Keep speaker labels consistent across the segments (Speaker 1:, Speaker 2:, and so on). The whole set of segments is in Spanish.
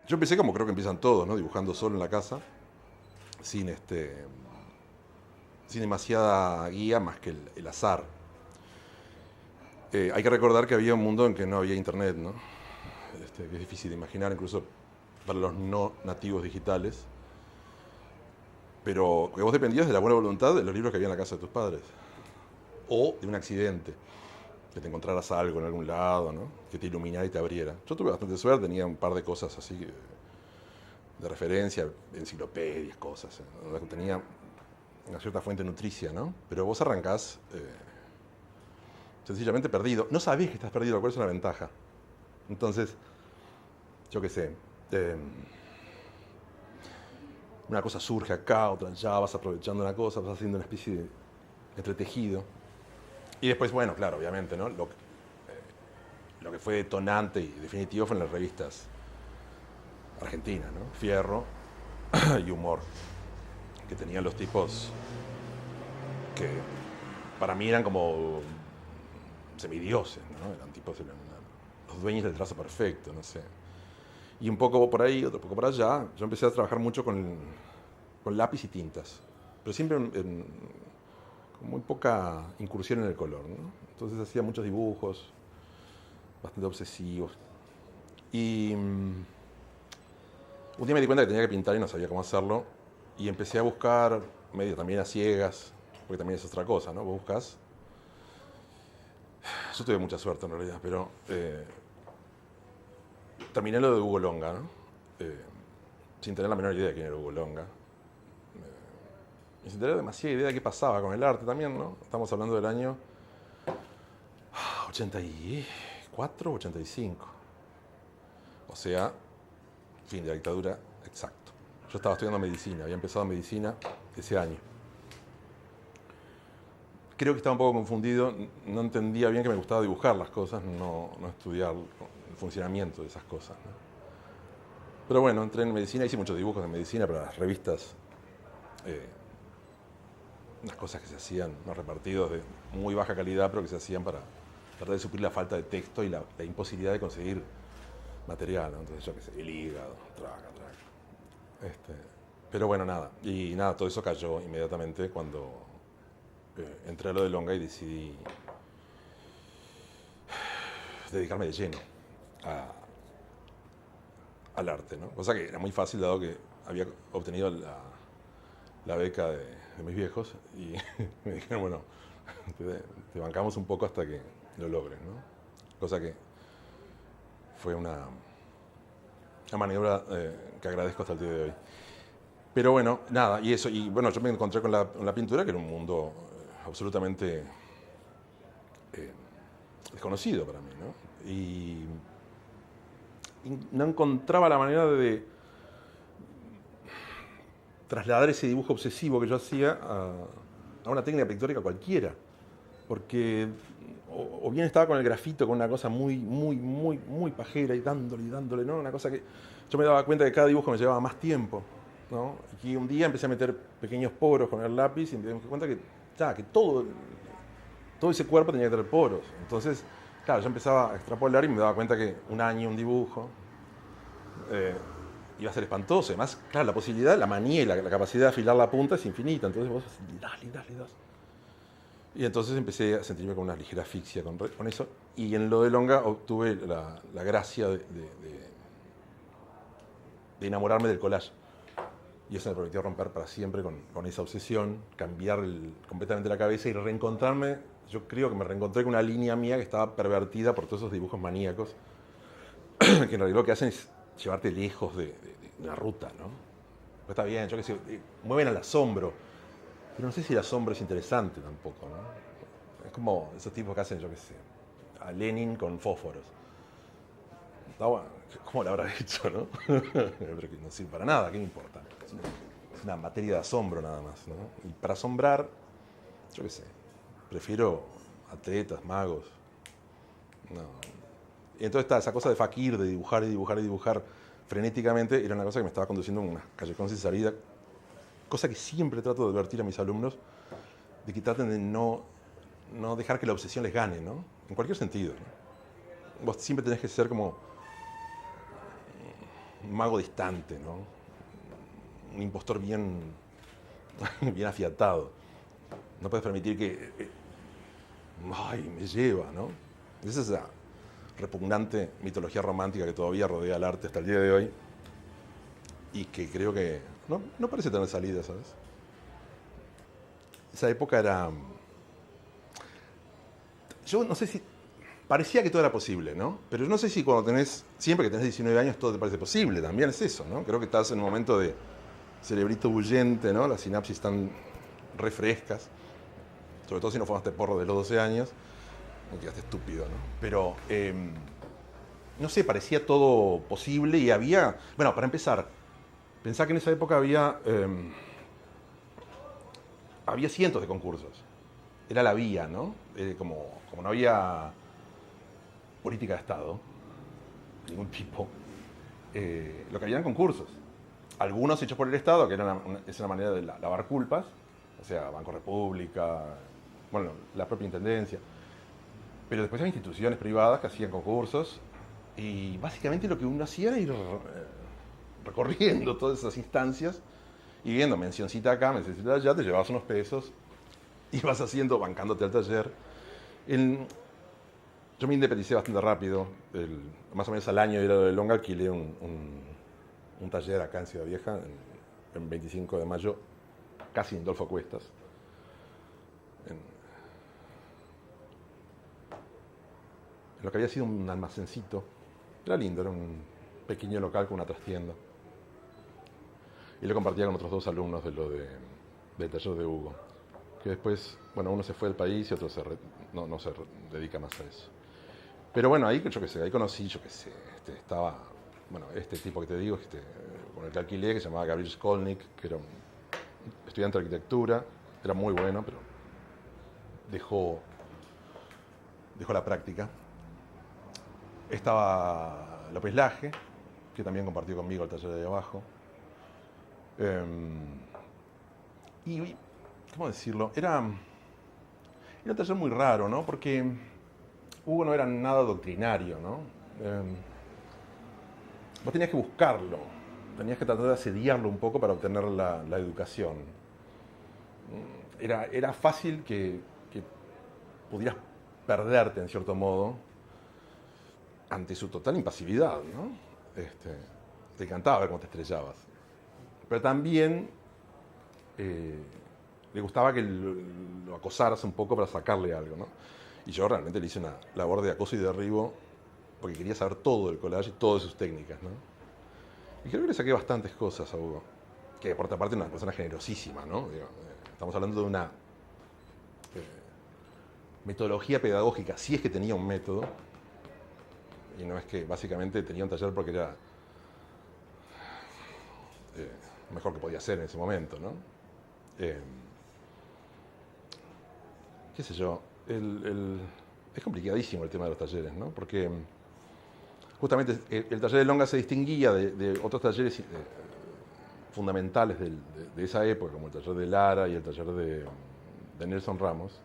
Speaker 1: Yo empecé como creo que empiezan todos, ¿no? Dibujando solo en la casa, sin, sin demasiada guía más que el azar. Hay que recordar que había un mundo en que no había internet, ¿no? Que es difícil de imaginar, incluso para los no nativos digitales. Pero que vos dependías de la buena voluntad de los libros que había en la casa de tus padres. O de un accidente, que te encontraras algo en algún lado, ¿no? Que te iluminara y te abriera. Yo tuve bastante suerte, tenía un par de cosas así de referencia, enciclopedias, cosas. ¿No? Tenía una cierta fuente nutricia, ¿no? Pero vos arrancás sencillamente perdido. No sabés que estás perdido, lo cual es una ventaja. Entonces, yo qué sé, una cosa surge acá, otra allá, vas aprovechando una cosa, vas haciendo una especie de entretejido. Y después, bueno, claro, obviamente, ¿no? Lo que fue detonante y definitivo fue en las revistas argentinas, ¿no? Fierro y Humor, que tenían los tipos que para mí eran como semidioses, ¿no? Eran tipos, eran los dueños del trazo perfecto, no sé. Y un poco por ahí, otro poco por allá. Yo empecé a trabajar mucho con lápiz y tintas, pero siempre con muy poca incursión en el color, ¿no? Entonces hacía muchos dibujos, bastante obsesivos. Y un día me di cuenta que tenía que pintar y no sabía cómo hacerlo. Y empecé a buscar, medio también a ciegas, porque también es otra cosa, ¿no? Vos buscas. Yo tuve mucha suerte en realidad, pero terminé lo de Hugo Longa, ¿no? Sin tener la menor idea de quién era Hugo Longa. Y sin tener demasiada idea de qué pasaba con el arte también, ¿no? Estamos hablando del año 84, 85. O sea, fin de la dictadura, exacto. Yo estaba estudiando medicina, había empezado medicina ese año. Creo que estaba un poco confundido, no entendía bien que me gustaba dibujar las cosas, no estudiar el funcionamiento de esas cosas, ¿no? Pero bueno, entré en medicina, hice muchos dibujos de medicina para las revistas, unas cosas que se hacían, unos repartidos de muy baja calidad, pero que se hacían para tratar de suplir la falta de texto y la imposibilidad de conseguir material, ¿no? Entonces yo qué sé, el hígado, traca. Pero bueno, nada, y nada, todo eso cayó inmediatamente cuando entré a lo de Longa y decidí dedicarme de lleno a, al arte, ¿no? Cosa que era muy fácil dado que había obtenido la beca de mis viejos y me dijeron, bueno, te bancamos un poco hasta que lo logres, ¿no? Cosa que fue una maniobra que agradezco hasta el día de hoy. Pero bueno, nada, y eso, y bueno, yo me encontré con la pintura, que era un mundo absolutamente desconocido para mí, ¿no? Y no encontraba la manera de trasladar ese dibujo obsesivo que yo hacía a una técnica pictórica cualquiera. Porque o bien estaba con el grafito, con una cosa muy pajera y dándole, ¿no? Una cosa que yo me daba cuenta que cada dibujo me llevaba más tiempo, ¿no? Y un día empecé a meter pequeños poros con el lápiz y me di cuenta que, ya, que todo ese cuerpo tenía que tener poros. Entonces, claro, yo empezaba a extrapolar y me daba cuenta que un año, un dibujo, iba a ser espantoso. Además, claro, la posibilidad, la manía y la capacidad de afilar la punta es infinita. Entonces vos, dale. Y entonces empecé a sentirme con una ligera asfixia con eso. Y en lo de Longa obtuve la gracia de enamorarme del collage. Y eso me permitió romper para siempre con esa obsesión, cambiar completamente la cabeza y reencontrarme. Yo creo que me reencontré con una línea mía que estaba pervertida por todos esos dibujos maníacos, que en realidad lo que hacen es llevarte lejos de una ruta, ¿no? Pero está bien, yo qué sé, mueven al asombro, pero no sé si el asombro es interesante tampoco, ¿no? Es como esos tipos que hacen, yo qué sé, a Lenin con fósforos. Está bueno, ¿cómo lo habrá hecho, no? Pero que no sirve para nada, ¿qué me importa? Es una materia de asombro nada más, ¿no? Y para asombrar, yo qué sé, prefiero atletas, magos. No. Y entonces está esa cosa de Fakir, de dibujar y dibujar frenéticamente, era una cosa que me estaba conduciendo en una callejón sin salida, cosa que siempre trato de advertir a mis alumnos, de que traten de no dejar que la obsesión les gane, ¿no? En cualquier sentido, ¿no? Vos siempre tenés que ser como un mago distante, ¿no? Un impostor bien, bien afiatado. No puedes permitir que... ¡ay, me lleva!, ¿no? Esa es la repugnante mitología romántica que todavía rodea al arte hasta el día de hoy y que creo que no parece tener salida, ¿sabes? Esa época era... Yo no sé si... Parecía que todo era posible, ¿no? Pero yo no sé si siempre que tenés 19 años todo te parece posible, también es eso, ¿no? Creo que estás en un momento de cerebrito bullente, ¿no? Las sinapsis están refrescas, sobre todo si no fumaste porro de los 12 años, me quedaste estúpido, ¿no? Pero, no sé, parecía todo posible y había... Bueno, para empezar, pensá que en esa época había cientos de concursos. Era la vía, ¿no? Como no había política de Estado, de ningún tipo, lo que había eran concursos. Algunos hechos por el Estado, que es una manera de lavar culpas, o sea, Banco República, bueno, la propia Intendencia. Pero después había instituciones privadas que hacían concursos y básicamente lo que uno hacía era ir recorriendo todas esas instancias y viendo mencioncita acá, mencioncita allá, te llevabas unos pesos y vas bancándote al taller. Yo me independicé bastante rápido, más o menos al año de ir a de Longa alquilé un taller acá en Ciudad Vieja, en 25 de mayo, casi en Dolfo Cuestas. En lo que había sido un almacencito. Era lindo, era un pequeño local con una trastienda. Y lo compartía con otros 2 alumnos del taller de Hugo. Que después, bueno, uno se fue del país y otro no se dedica más a eso. Pero bueno, ahí, ahí conocí, estaba, bueno, este tipo que te digo, con el que alquilé, que se llamaba Gabriel Skolnik, que era un estudiante de arquitectura, era muy bueno, pero dejó la práctica. Estaba López Laje, que también compartió conmigo el taller de ahí abajo. Y, ¿cómo decirlo? Era un taller muy raro, ¿no? Porque Hugo no era nada doctrinario, ¿no? Vos tenías que buscarlo, tenías que tratar de asediarlo un poco para obtener la educación. Era fácil que pudieras perderte, en cierto modo, ante su total impasividad, ¿no? Te encantaba ver cómo te estrellabas. Pero también le gustaba que lo acosaras un poco para sacarle algo, ¿no? Y yo realmente le hice una labor de acoso y derribo porque quería saber todo del collage y todas sus técnicas, ¿no? Y creo que le saqué bastantes cosas a Hugo, que por otra parte es una persona generosísima, ¿no? Estamos hablando de una metodología pedagógica, si es que tenía un método, y no es que básicamente tenía un taller porque era mejor que podía hacer en ese momento, ¿no? Qué sé yo, es complicadísimo el tema de los talleres, ¿no? Porque justamente el taller de Longa se distinguía de otros talleres fundamentales de esa época, como el taller de Lara y el taller de Nelson Ramos,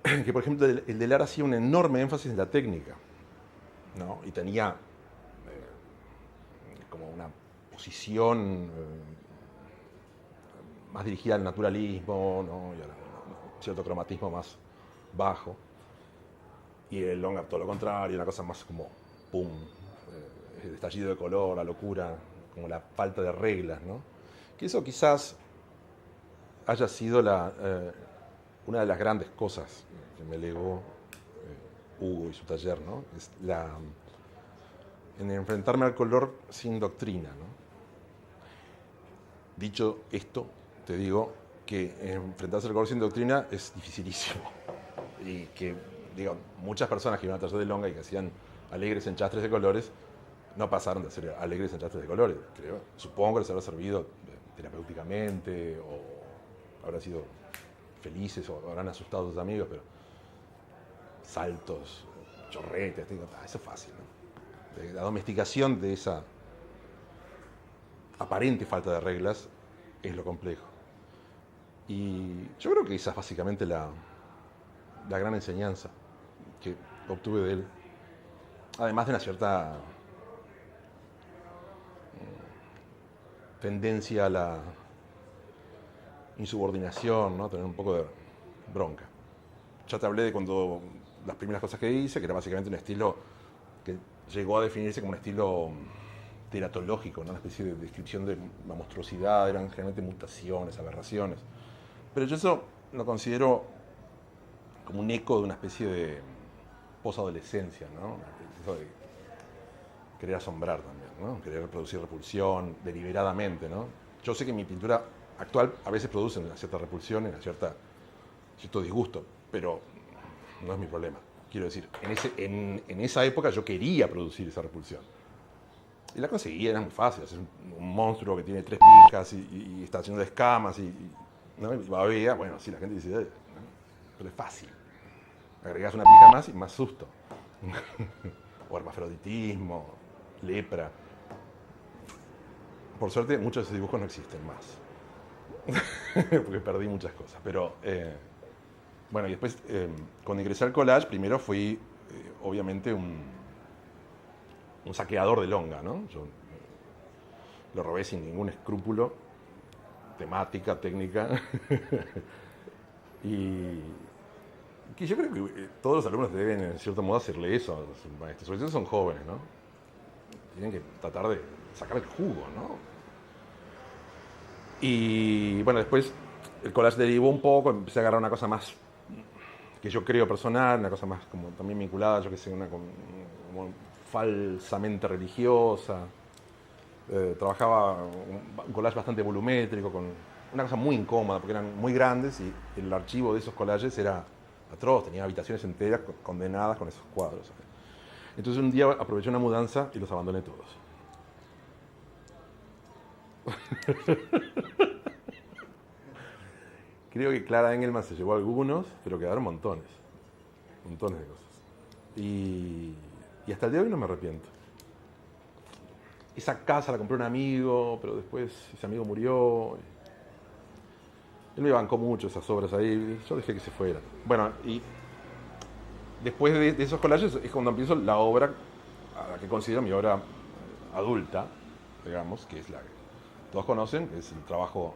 Speaker 1: que por ejemplo el de Lara hacía un enorme énfasis en la técnica, ¿no? Y tenía como una posición más dirigida al naturalismo, ¿no? Y a cierto cromatismo más bajo. Y el Longa todo lo contrario, una cosa más como pum, el estallido de color, la locura, como la falta de reglas, ¿no? Que eso quizás haya sido una de las grandes cosas que me legó Hugo y su taller, ¿no? Es en enfrentarme al color sin doctrina, ¿no? Dicho esto, te digo que enfrentarse al color sin doctrina es dificilísimo. Y que, digo, muchas personas que iban al taller de Longa y que hacían alegres enchastres de colores, no pasaron de hacer alegres enchastres de colores, creo. Supongo que les habrá servido terapéuticamente, o habrán sido felices, o habrán asustado a sus amigos, pero saltos, chorretes, eso es fácil, ¿no? La domesticación de esa aparente falta de reglas es lo complejo. Y yo creo que esa es básicamente la gran enseñanza que obtuve de él. Además de una cierta tendencia a la insubordinación, ¿no? Tener un poco de bronca. Ya te hablé de cuando las primeras cosas que hice, que era básicamente un estilo que llegó a definirse como un estilo teratológico, ¿no? Una especie de descripción de la monstruosidad, eran generalmente mutaciones, aberraciones. Pero yo eso lo considero como un eco de una especie de posadolescencia, ¿no? Eso de querer asombrar también, ¿no? Querer producir repulsión deliberadamente, ¿no? Yo sé que mi pintura actual a veces produce una cierta repulsión, una cierto disgusto, pero no es mi problema. Quiero decir, en esa época yo quería producir esa repulsión. Y la conseguí, era muy fácil. Es un monstruo que tiene 3 pijas y está lleno de escamas ¿no? Y babea. Bueno, sí, la gente dice, ¿no? Pero es fácil. Agregás una pija más y más susto. O hermafroditismo, lepra. Por suerte, muchos de esos dibujos no existen más. Porque perdí muchas cosas. Pero, bueno, y después, cuando ingresé al collage, primero fui, obviamente, un saqueador de longa, ¿no? Yo lo robé sin ningún escrúpulo, temática, técnica. Y que yo creo que todos los alumnos deben, en cierto modo, hacerle eso a sus maestros. Sobre todo son jóvenes, ¿no? Tienen que tratar de sacar el jugo, ¿no? Y bueno, después el collage derivó un poco, empecé a agarrar una cosa más que yo creo personal, una cosa más como también vinculada, yo que sé, como falsamente religiosa. Trabajaba un collage bastante volumétrico, con una cosa muy incómoda, porque eran muy grandes y el archivo de esos collages era atroz, tenía habitaciones enteras condenadas con esos cuadros. Entonces un día aproveché una mudanza y los abandoné todos. Creo que Clara Engelman se llevó algunos, pero quedaron montones. Montones de cosas. Y hasta el día de hoy no me arrepiento. Esa casa la compró un amigo, pero después ese amigo murió. Él me bancó mucho esas obras ahí, yo dejé que se fueran. Bueno, y después de esos collages es cuando empiezo la obra, a la que considero mi obra adulta, digamos, que es la que todos conocen, que es el trabajo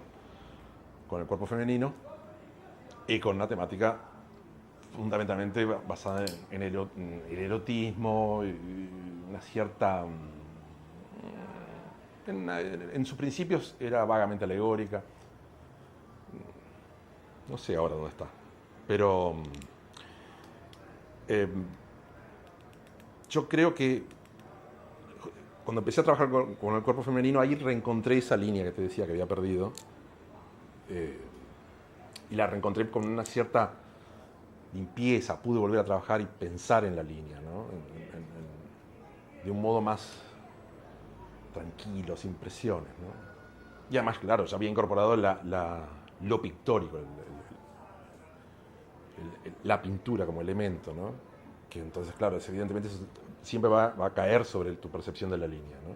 Speaker 1: con el cuerpo femenino y con una temática fundamentalmente basada en el erotismo y una cierta... En sus principios era vagamente alegórica. No sé ahora dónde está. Pero yo creo que cuando empecé a trabajar con el cuerpo femenino, ahí reencontré esa línea que te decía que había perdido. Y la reencontré con una cierta limpieza. Pude volver a trabajar y pensar en la línea, ¿no? De un modo más tranquilo, sin presiones, ¿no? Y además, claro, ya había incorporado lo pictórico, la pintura como elemento, ¿no? Que entonces, claro, evidentemente eso siempre va a caer sobre tu percepción de la línea, ¿no?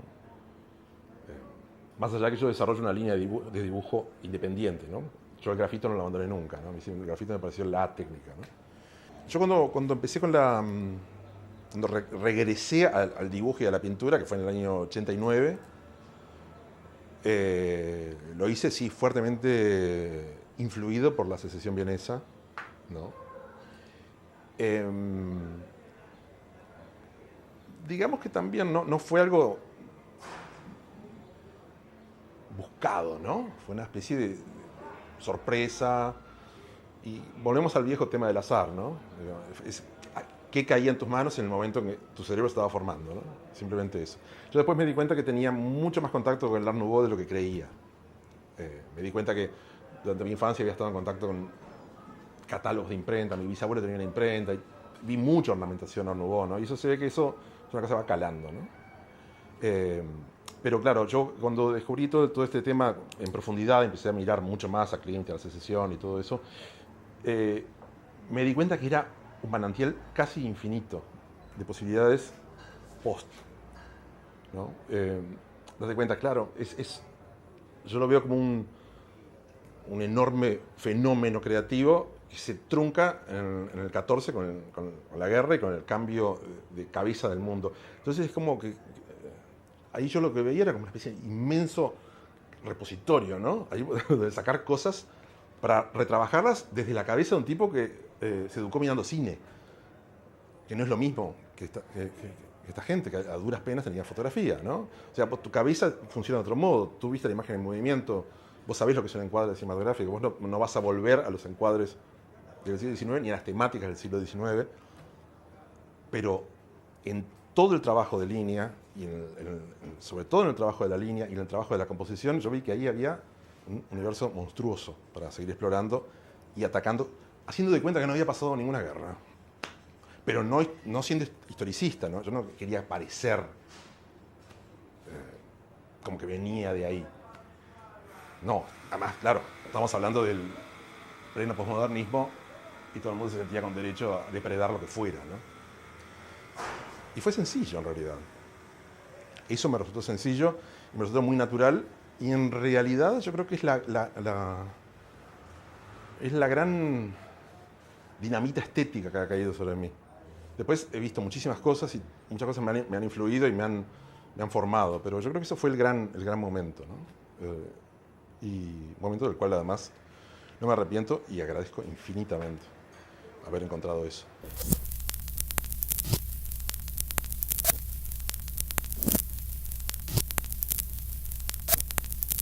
Speaker 1: Más allá de que yo desarrollo una línea de dibujo independiente, ¿no? Yo el grafito no lo abandoné nunca, ¿no? El grafito me pareció la técnica, ¿no? Yo cuando empecé con cuando regresé al dibujo y a la pintura, que fue en el año 89, lo hice, sí, fuertemente influido por la secesión vienesa, ¿no? Digamos que también no fue algo buscado, ¿no? Fue una especie de sorpresa. Y volvemos al viejo tema del azar, ¿no? ¿Qué caía en tus manos en el momento en que tu cerebro estaba formando, ¿no? Simplemente eso. Yo después me di cuenta que tenía mucho más contacto con el Art Nouveau de lo que creía. Me di cuenta que durante mi infancia había estado en contacto con catálogos de imprenta, mi bisabuelo tenía una imprenta, y vi mucha ornamentación Art Nouveau, ¿no? Y eso se ve que eso es una cosa que va calando, ¿no? Pero claro, yo cuando descubrí todo este tema en profundidad, empecé a mirar mucho más a Klimt, a la secesión y todo eso, me di cuenta que era un manantial casi infinito de posibilidades post, ¿no? Date cuenta, claro, yo lo veo como un enorme fenómeno creativo que se trunca en el 14 con la guerra y con el cambio de cabeza del mundo. Entonces es como que ahí yo lo que veía era como una especie de inmenso repositorio, ¿no? Ahí de sacar cosas para retrabajarlas desde la cabeza de un tipo que se educó mirando cine, que no es lo mismo que esta gente que a duras penas tenía fotografía, ¿no? O sea, tu cabeza funciona de otro modo, tú viste la imagen en movimiento, vos sabés lo que es un encuadre cinematográfico, vos no vas a volver a los encuadres del siglo XIX ni a las temáticas del siglo XIX, pero en todo el trabajo de línea, y sobre todo en el trabajo de la línea y en el trabajo de la composición, yo vi que ahí había un universo monstruoso para seguir explorando y atacando, haciendo de cuenta que no había pasado ninguna guerra. Pero no siendo historicista, ¿no? Yo no quería parecer como que venía de ahí. No, además, claro, estamos hablando del pleno posmodernismo y todo el mundo se sentía con derecho a depredar lo que fuera, ¿no? Y fue sencillo en realidad. Eso me resultó sencillo y me resultó muy natural y en realidad yo creo que es la gran dinamita estética que ha caído sobre mí. Después he visto muchísimas cosas y muchas cosas me han influido y me han formado, pero yo creo que eso fue el gran momento, ¿no? Y un momento del cual además no me arrepiento y agradezco infinitamente haber encontrado eso.